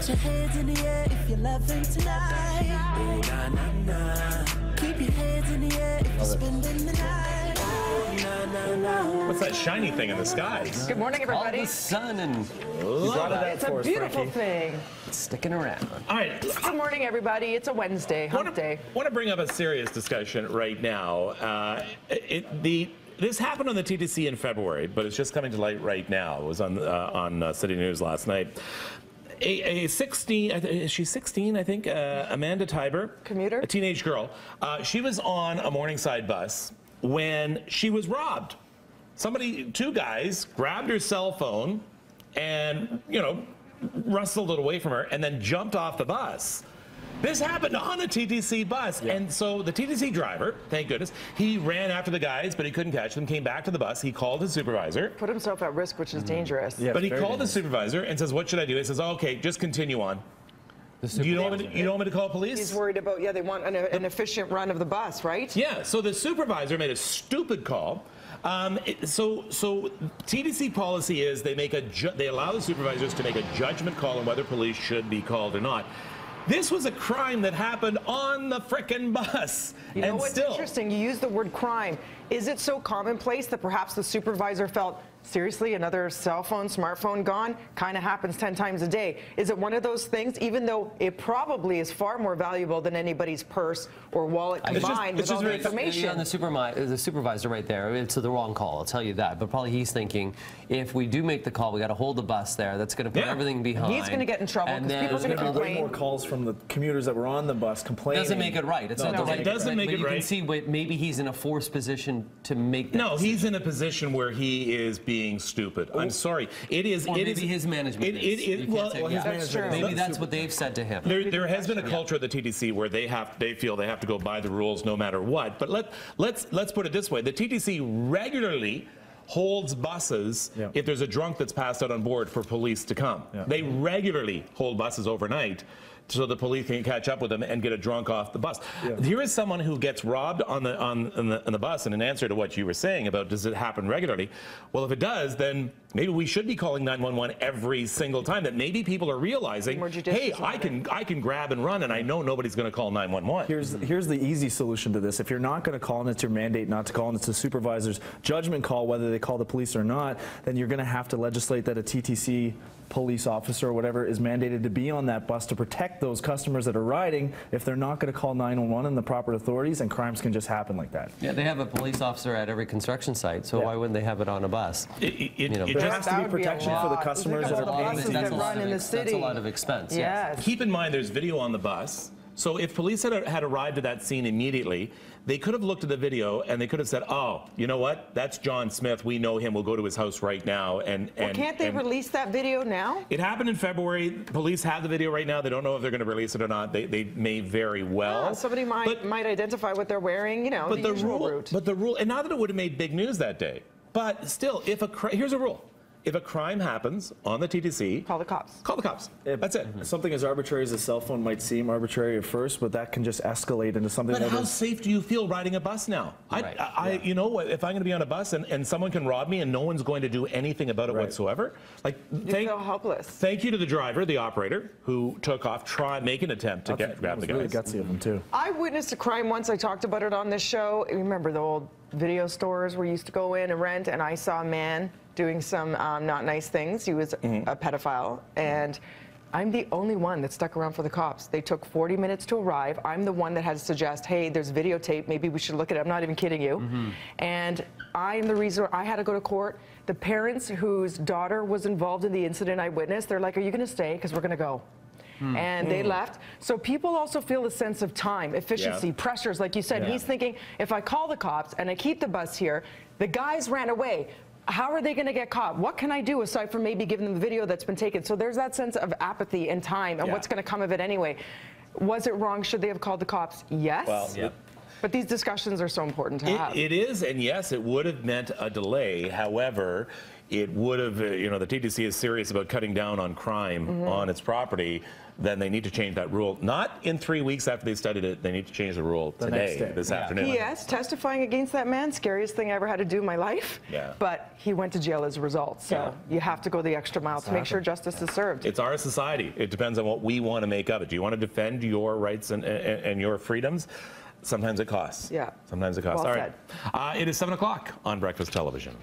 Put your hands in the air if you're loving tonight. Oh, nah, nah, nah. Keep your hands in the air if you're spending the night. Oh, nah, nah, nah. What's that shiny thing in the skies? Good morning, everybody. All the sun and It's a beautiful thing. It's sticking around. All right. Good morning, everybody. It's a Wednesday, hump day. I want to bring up a serious discussion right now. This happened on the TTC in February, but it's just coming to light right now. It was on City News last night. A 16, she's 16, I think, Amanda Tiber. Commuter? A teenage girl. She was on a Morningside bus when she was robbed. Two guys grabbed her cell phone and, rustled it away from her and then jumped off the bus. This happened on a TTC bus, and so the TTC driver, thank goodness, he ran after the guys, but he couldn't catch them, came back to the bus, he called his supervisor. Put himself at risk, which is dangerous. Yeah, but he called the supervisor and says, what should I do? He says, oh, okay, just continue on. You don't want me to call police? He's worried about, they want an efficient run of the bus, right? Yeah, so the supervisor made a stupid call. So TTC policy is they allow the supervisors to make a judgment call on whether police should be called or not. This was a crime that happened on the frickin' bus. You know what's interesting? You use the word crime. Is it so commonplace that perhaps the supervisor felt, seriously, another cell phone, smartphone gone? Kind of happens 10 times a day. Is it one of those things, even though it probably is far more valuable than anybody's purse or wallet combined with all the information? On the supervisor right there, it's the wrong call, I'll tell you that. But probably he's thinking, if we do make the call, we got to hold the bus there. That's going to put everything behind. He's going to get in trouble because people are going to complain. More calls from the commuters that were on the bus complaining. Doesn't make it right. It's not the right. It doesn't make it right. You can see maybe he's in a forced position to make that decision. He's in a position where he is being stupid. I'm sorry. It is. Or maybe his management. Maybe that's what they've said to him. There has been a culture at the TTC where they feel they have to go by the rules no matter what. But let's put it this way: the TTC regularly holds buses if there's a drunk that's passed out on board for police to come. They regularly hold buses overnight so the police can catch up with them and get a drunk off the bus. Here is someone who gets robbed on the bus, and in answer to what you were saying about does it happen regularly, well, if it does, then maybe we should be calling 911 every single time. That maybe people are realizing, hey, I can grab and run, and I know nobody's going to call 911. Here's the easy solution to this. If you're not going to call, and it's your mandate not to call, and it's the supervisor's judgment call whether they call the police or not, then you're going to have to legislate that a TTC police officer or whatever is mandated to be on that bus to protect those customers that are riding if they're not going to call 911 and the proper authorities, and crimes can just happen like that. Yeah, they have a police officer at every construction site, so why wouldn't they have it on a bus? There has to be protection for the customers that are paying to use it. That's a lot of expense. Yes. Keep in mind there's video on the bus. So if police had arrived at that scene immediately, they could have looked at the video and they could have said, oh, you know what? That's John Smith. We know him. We'll go to his house right now. Can't they release that video now? It happened in February. Police have the video right now. They don't know if they're going to release it or not. They may very well. Somebody might identify what they're wearing, but the usual route. But the rule, and not that it would have made big news that day, but still, here's a rule. If a crime happens on the TTC, call the cops. Call the cops. That's it. Something as arbitrary as a cell phone might seem arbitrary at first, but that can just escalate into something. But how safe do you feel riding a bus now? You know what? If I'm going to be on a bus and someone can rob me and no one's going to do anything about it whatsoever, you feel helpless. Thank you to the driver, the operator, who took off, make an attempt to grab the guys. Really gutsy of them too. I witnessed a crime once. I talked about it on this show. Remember the old video stores where you used to go in and rent, and I saw a man doing some not nice things. He was a pedophile, and I'm the only one that stuck around for the cops. They took 40 minutes to arrive. I'm the one that had to suggest, hey, there's videotape, maybe we should look at it. I'm not even kidding you. And I'm the reason I had to go to court. The parents whose daughter was involved in the incident I witnessed, they're like, are you going to stay? Because we're going to go. And they left. So people also feel a sense of time, efficiency, pressures, like you said. He's thinking, if I call the cops and I keep the bus here, the guys ran away. How are they going to get caught? What can I do aside from maybe giving them the video that's been taken? So there's that sense of apathy and time and what's going to come of it anyway. Was it wrong? Should they have called the cops? Yes. Well, But these discussions are so important to have. It is, and yes, it would have meant a delay. However, it would have, you know, the TTC is serious about cutting down on crime on its property, then they need to change that rule. Not in 3 weeks after they studied it. They need to change the rule today, this afternoon. Yes, testifying against that man, scariest thing I ever had to do in my life. Yeah. But he went to jail as a result. So you have to go the extra mile to make sure justice is served. It's our society. It depends on what we want to make of it. Do you want to defend your rights and your freedoms? Sometimes it costs. Yeah. Sometimes it costs. Well All right. It is 7 o'clock on Breakfast Television.